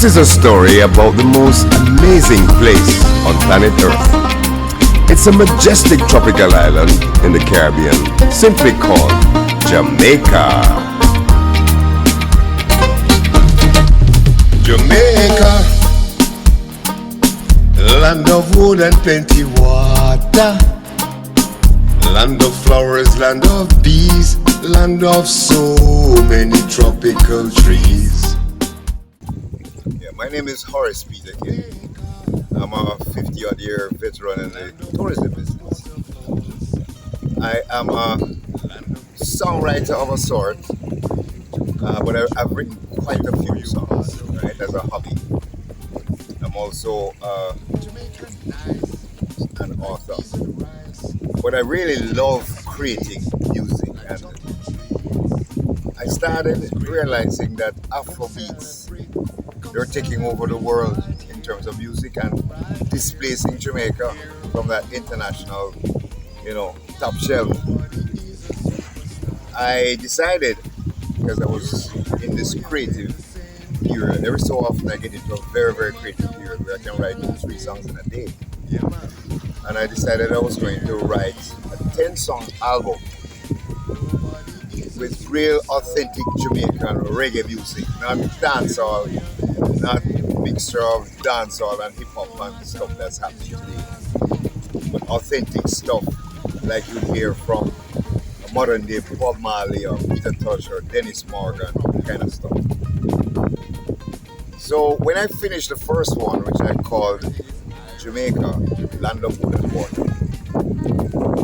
This is a story about the most amazing place on planet Earth. It's a majestic tropical island in the Caribbean, simply called Jamaica. Jamaica, land of wood and plenty water, land of flowers, land of bees, land of so many tropical trees. My name is Horace Peterkin. I'm a 50-odd year veteran in the tourism business. I am a songwriter of a sort, but I've written quite a few songs, right, as a hobby. I'm also an author. But I really love creating music, and I started realizing that Afrobeats, they're taking over the world in terms of music and displacing Jamaica from that international, top shelf. I decided, because I was in this creative period, every so often I get into a very, very creative period where I can write 2-3 songs in a day. And I decided I was going to write a 10-song album with real authentic Jamaican reggae music, not dancehall, not mixture of dancehall and hip hop and stuff that's happening today, but authentic stuff like you'd hear from a modern day Bob Marley or Peter Tosh or Dennis Morgan kind of stuff. So when I finished the first one, which I called Jamaica, Land of Wood and Water,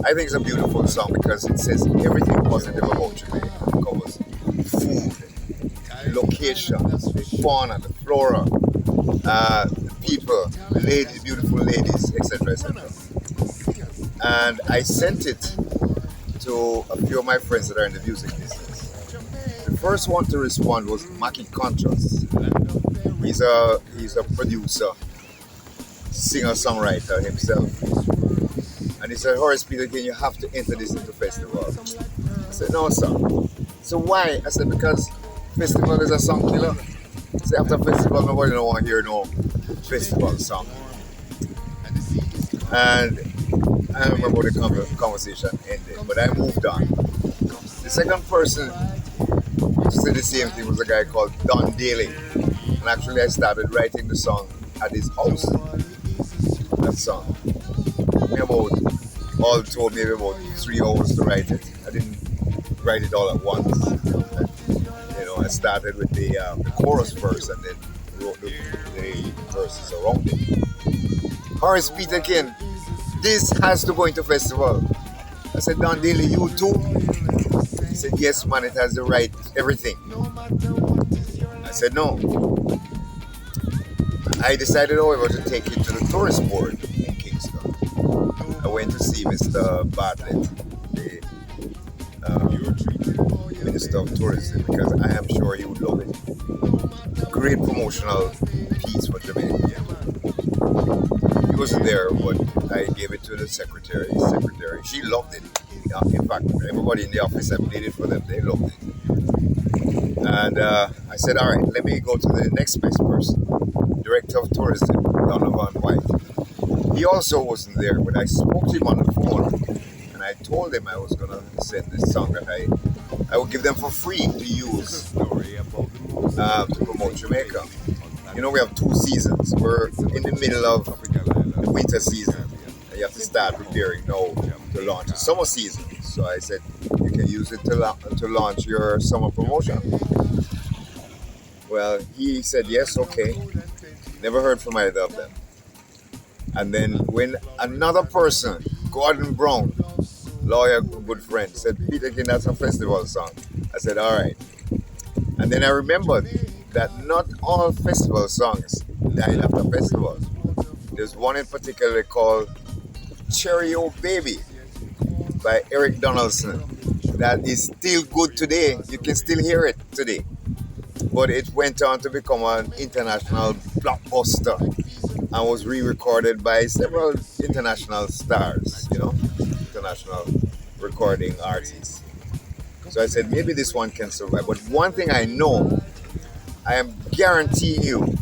I think it's a beautiful song because it says everything positive about Jamaica. It covers food, location, the fauna, the flora, the people, the beautiful ladies, etc., etc. And I sent it to a few of my friends that are in the music business. The first one to respond was Mackie Contrast. He's a producer, singer-songwriter himself. And he said, Horace Peterkin, you have to enter this into festival. I said, no, sir. So why? I said, because festival is a song killer. I said, after festival, nobody don't want to hear no festival song. And I don't remember how the conversation ended, but I moved on. The second person to say the same thing was a guy called Don Daly. And actually, I started writing the song at his house. That song. All told maybe about 3 hours to write it. I didn't write it all at once. I started with the chorus first and then wrote the verses around it. Horace Peterkin, this has to go into festival. I said, Don Daly, you too? He said, yes, man, it has the right everything. I said, no. I decided, however, to take it to the tourist board in Kingston. I went to see Mr. Bartlett, the Minister of Tourism, because I am sure he would love it. Great promotional piece for Jamaica. He wasn't there, but I gave it to the secretary. She loved it. In fact, everybody in the office, I played it for them. They loved it. And I said, all right, let me go to the next best person, Director of Tourism, Donovan White. He also wasn't there, but I spoke to him on the phone, and I told him I was going to send this song that I would give them for free to use to promote Jamaica. We have 2 seasons. We're in the middle of the winter season. You have to start preparing now to launch the summer season. So I said, you can use it to launch your summer promotion. Well, he said, yes, okay. Never heard from either of them. And then when another person, Gordon Brown, lawyer, good friend, said, Peterkin, that's a festival song. I said, all right. And then I remembered that not all festival songs die after festival. There's one in particular called Cherry O Baby by Eric Donaldson that is still good today. You can still hear it today. But it went on to become an international blockbuster and was re-recorded by several international stars, international recording artists. So I said, maybe this one can survive. But one thing I know, I am guaranteeing you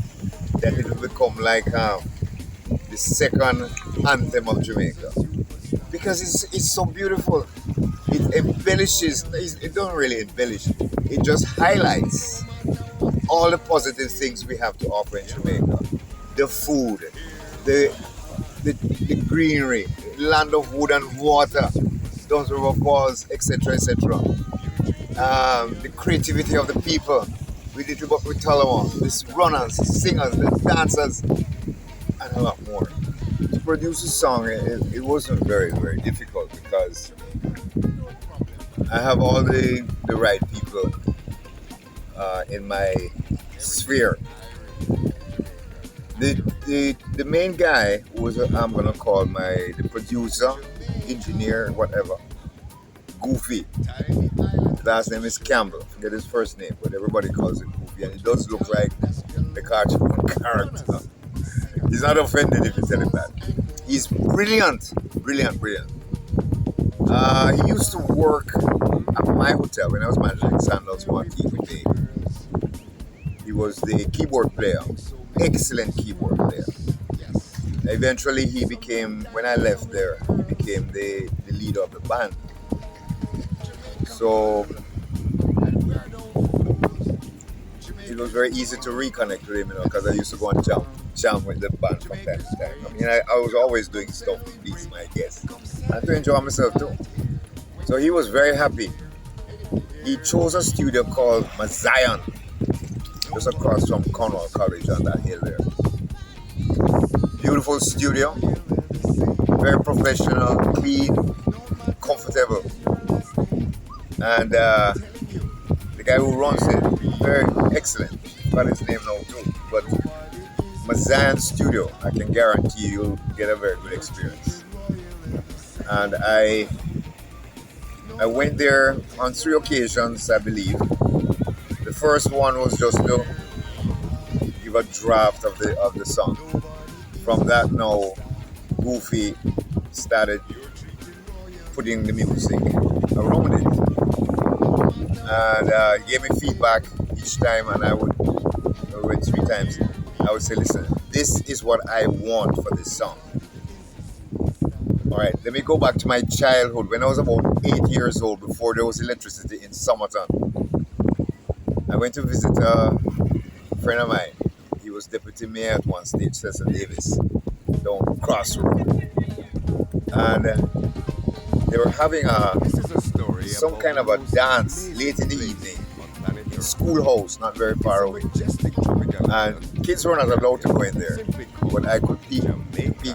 that it will become like the second anthem of Jamaica because it's so beautiful. It embellishes. It don't really embellish. It just highlights all the positive things we have to offer in Jamaica. The food, the the greenery, land of wood and water, those river falls, etc., etc. The creativity of the people. We did what we tell them, the runners, singers, the dancers, and a lot more. To produce a song, it wasn't very, very difficult because I have all the right people in my sphere. The main guy was I'm gonna call the producer, engineer, whatever, Goofy. Last name is Campbell. Forget his first name, but everybody calls him Goofy, and he does look like the cartoon character. He's not offended if you tell him that. He's brilliant, brilliant, brilliant. He used to work at my hotel when I was managing Sandals Marquee with me. He was the keyboard player, excellent keyboard player. Eventually, he became, when I left there, he became the leader of the band. So it was very easy to reconnect with him, because I used to go and jam with the band from time to time. I mean, I was always doing stuff to please my guests and to enjoy myself too. So he was very happy. He chose a studio called Mazion, just across from Cornwall College on that hill there. Beautiful studio, very professional, clean, comfortable. And the guy who runs it, very excellent. Got his name now too. But Mazion Studio, I can guarantee you'll get a very good experience. And I went there on 3 occasions, I believe. The first one was just to give a draft of the song. From that now, Goofy started putting the music around it. And he gave me feedback each time, and I went 3 times. I would say, listen, this is what I want for this song. All right, let me go back to my childhood. When I was about 8 years old, before there was electricity in Somerton, I went to visit a friend of mine. He was deputy mayor at one stage, Cecil Davis, down Crossroad. And they were having some kind of a dance late in the evening in schoolhouse, not very far away. And kids were not allowed to go in there, but I could peek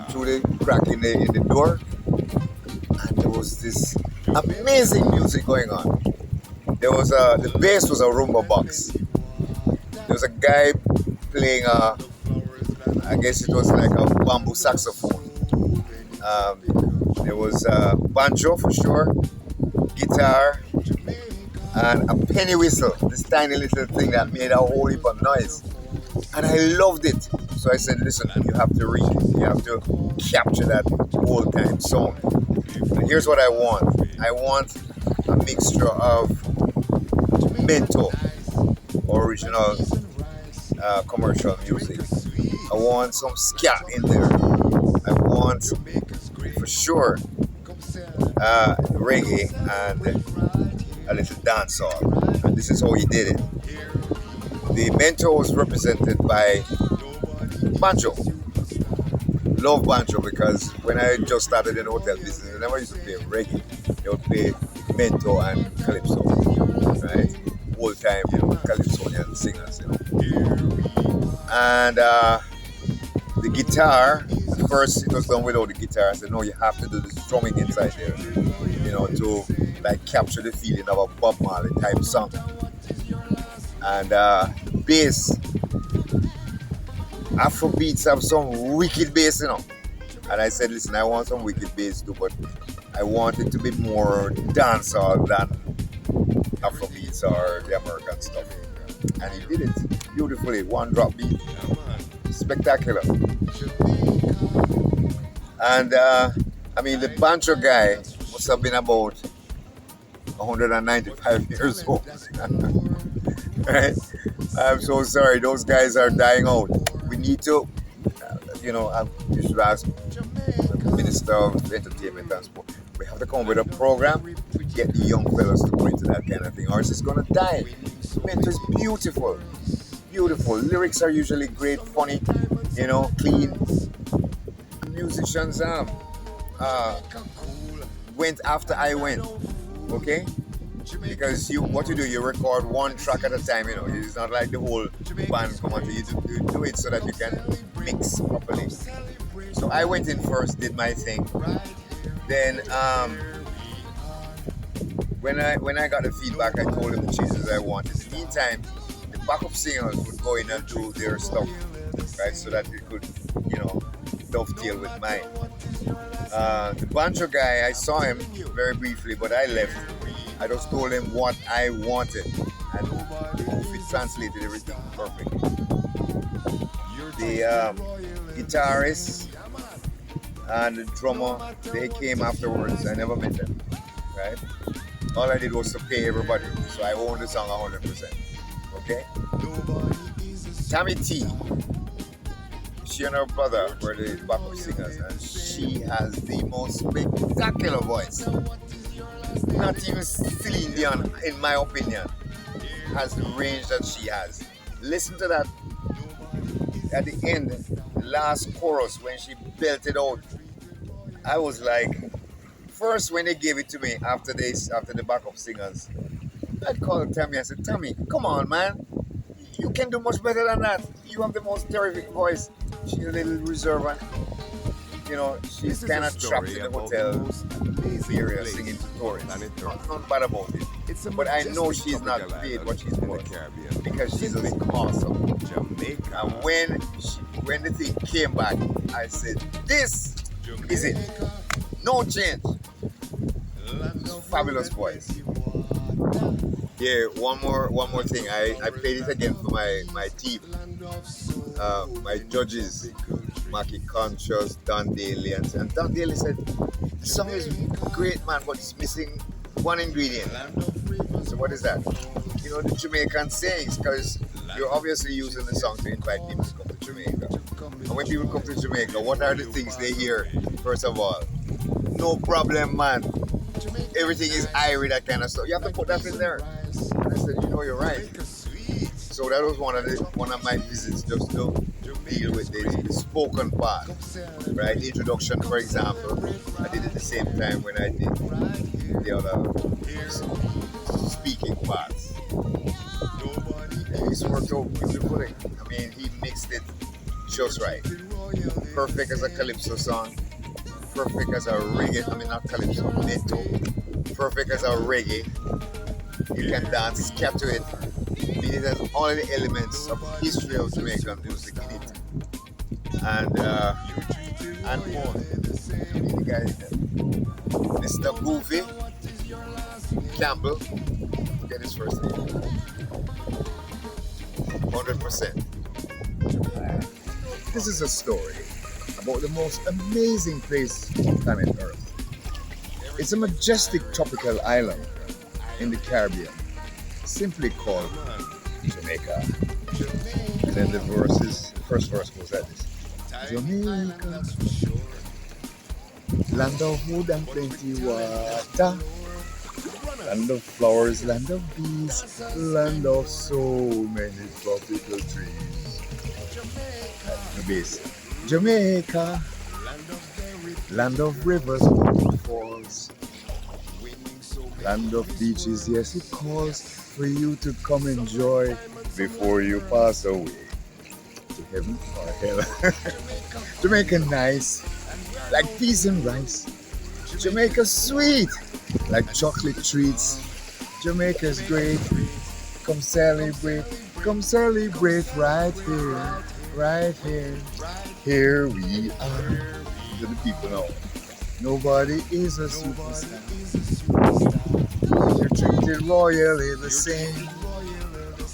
through the crack in the door, and there was this amazing music going on. There was the bass was a rumba box. There was a guy playing I guess it was like a bamboo saxophone. There was banjo for sure, guitar, and a penny whistle, this tiny little thing that made a whole heap of noise. And I loved it. So I said, listen, you have to read it. You have to capture that old time sound. And here's what I want. I want a mixture of mento, original commercial music. I want some scat in there. I want, for sure, reggae and a little dancehall. And this is how he did it. The mento was represented by banjo. Love banjo because when I just started in the hotel business, I never used to play reggae. They would play mento and calypso, right? Old time calypsonian singers, And the guitar, at first it was done without the guitar. I said, no, you have to do the strumming inside there, to like capture the feeling of a Bob Marley type song. And bass, Afrobeats have some wicked bass, And I said, listen, I want some wicked bass too, but I want it to be more dancehall than Afrobeats or the American stuff. And he did it beautifully, 1 drop beat, spectacular. And I mean, the banjo guy must have been about 195 years old. Right? I'm so sorry, those guys are dying out. We need to, you should ask the Minister of Entertainment and Sport. We have to come up with a program to get the young fellas to go into that kind of thing, or else it's gonna die. Mentor is beautiful, beautiful. Lyrics are usually great, funny, clean. Musicians uh, went after I went, okay? Because what you do, you record one track at a time. It's not like the whole band come onto you. You do it so that you can mix properly. So I went in first, did my thing. Then when I got the feedback, I told them the changes I wanted. In the meantime, the backup singers would go in and do their stuff, right, so that it could, dovetail with mine. The banjo guy, I saw him very briefly, but I left. I just told him what I wanted, and it translated everything perfect. The guitarist and the drummer, they came afterwards. I never met them, right? All I did was to pay everybody, so I own the song 100%. Okay? Tammy T, she and her brother were the backup singers, and she has the most spectacular voice. Not even Celine Dion, in my opinion, has the range that she has. Listen to that at the end, the last chorus when she belted out. I was like, first when they gave it to me after the backup singers, I called Tammy. I said, Tammy, come on, man. You can do much better than that. You have the most terrific voice. She's a little reserved. She's kind of trapped in the hotel area singing to tourists. Not bad about it. But I know she's not paid what she's worth because she's just awesome. Jamaica. And when the thing came back, I said, this is it. No change. Fabulous voice. Yeah, one more thing. I played it again for my team. My judges, Mackie Conscious, Don Daly, and Don Daly said, the song is great, man, but it's missing one ingredient. So what is that? The Jamaican sayings, because you're obviously using the song to invite people to come to Jamaica. And when people come to Jamaica, what are the things they hear? First of all, no problem, man. Everything is Irie, that kind of stuff. You have to put that in there. And I said, you're right. So that was one of my visits, just to deal with the spoken part, right? The introduction, for example, I did it the same time when I did the other speaking parts. It's worked out beautifully. I mean, he mixed it just right. Perfect as a calypso song. Perfect as a reggae. I mean, not calypso, mento. Perfect as a reggae. You can dance, scat to it. It has all the elements of the history of Jamaican music in it, and more. The guy, Mr. Goofy Campbell, get his first name. 100%. This is a story about the most amazing place on planet Earth. It's a majestic tropical island in the Caribbean, simply called Jamaica. And then the first verse goes like this. Jamaica, land of wood and plenty water, land of flowers, land of bees, land of so many tropical trees. The bass. Jamaica, land of rivers and waterfalls, land of beaches, yes it calls for you to come enjoy before you pass away to heaven or hell. Jamaica nice, like peas and rice. Jamaica sweet, like chocolate treats. Jamaica's great, come celebrate right here, right here. Here we are. To the people now. Nobody is a superstar. You're treated royally the same.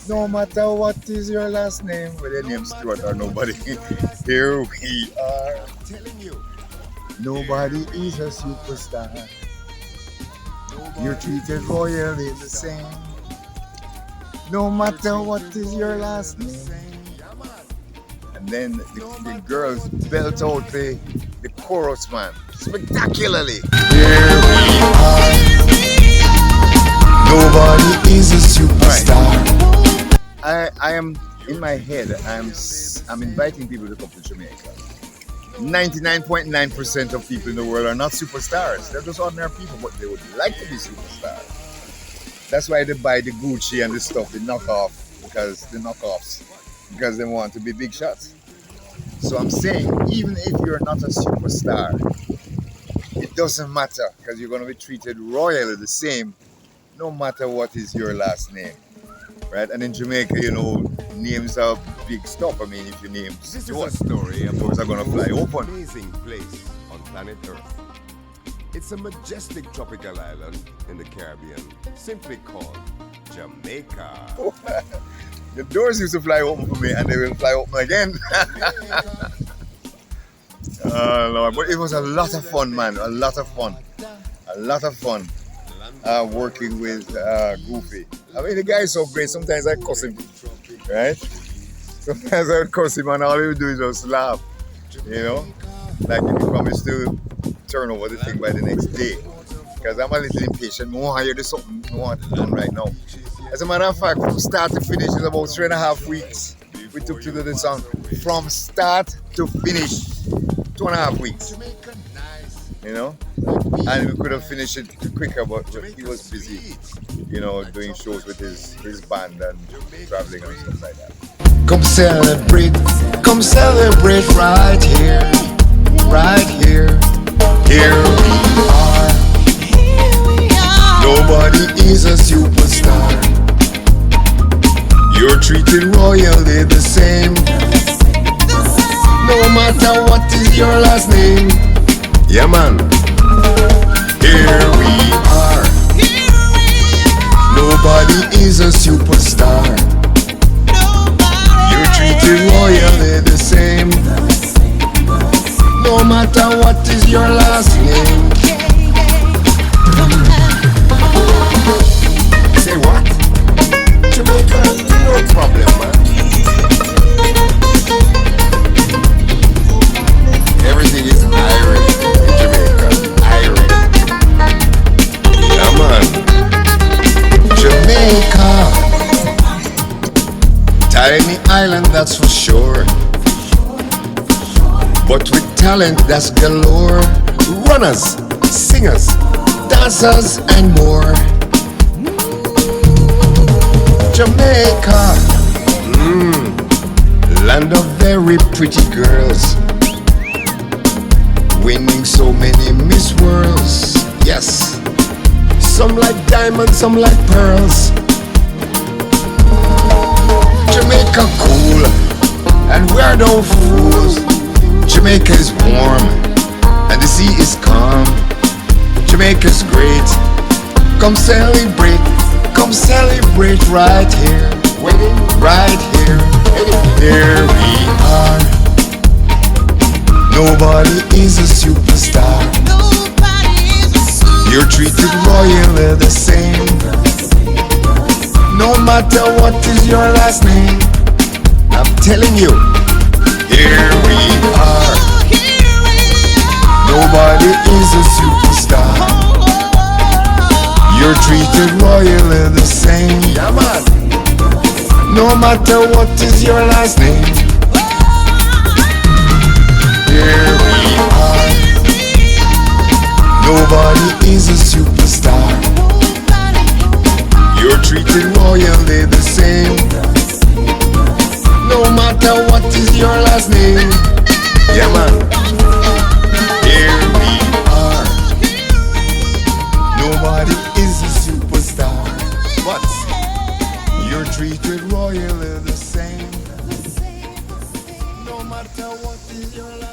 No matter what is your last name, whether your name's Stuart or nobody. Here we are. Nobody is a superstar. You're treated royally the same. No matter what is your last name. And And then the girls belt out the chorus, man, spectacularly. Here we are. Nobody is a superstar. I am in my head. I'm inviting people to come to Jamaica. 99.9% of people in the world are not superstars. They're just ordinary people, but they would like to be superstars. That's why they buy the Gucci and the stuff, the knockoffs, because they want to be big shots. So I'm saying, even if you're not a superstar, it doesn't matter because you're going to be treated royally the same, no matter what is your last name, right? And in Jamaica, names are big stuff. I mean, if your name's This is Stuart, a story about those are going to fly the most open. amazing place on planet Earth. It's a majestic tropical island in the Caribbean, simply called Jamaica. The doors used to fly open for me, and they will fly open again. Lord. But it was a lot of fun, man. A lot of fun. Working with Goofy. I mean, the guy is so great. Sometimes I cuss him, right? Sometimes I would curse him, and all he would do is just laugh. Like if he promised to turn over the thing by the next day. Because I'm a little impatient. I want to hear this something I want it done right now. As a matter of fact, from start to finish is about 3.5 weeks. We took to do the song. From start to finish, 2.5 weeks. And we could have finished it quicker, but he was busy, doing shows with his band and traveling and stuff like that. Come celebrate right here, here we are. Nobody is a superstar. You're treated royally the same, no matter what is your last name. Yeah, man. Here we are. Nobody is a superstar. You're treated royally the same, no matter what is your last name. Say what? Jamaica, no problem, man. Everything is Irish in Jamaica. Irish. Yeah, man. Jamaica, tiny island, that's for sure, but with talent that's galore. Runners, singers, dancers, and more. Jamaica, land of very pretty girls, winning so many Miss Worlds. Yes, some like diamonds, some like pearls. Jamaica cool, and we're no fools. Jamaica is warm, and the sea is calm. Jamaica's great. Come celebrate right here, right here. Here we are. Nobody is a superstar. You're treated royally the same, no matter what is your last name. I'm telling you, here we are. Nobody is a superstar. You're treated royally the same, yeah, man. No matter what is your last name. Here we are. Nobody is a superstar. You're treated royally the same, no matter what is your last name. Yeah, man. Here we are. Nobody is a superstar, but you're treated royally the same, no matter what is your last name.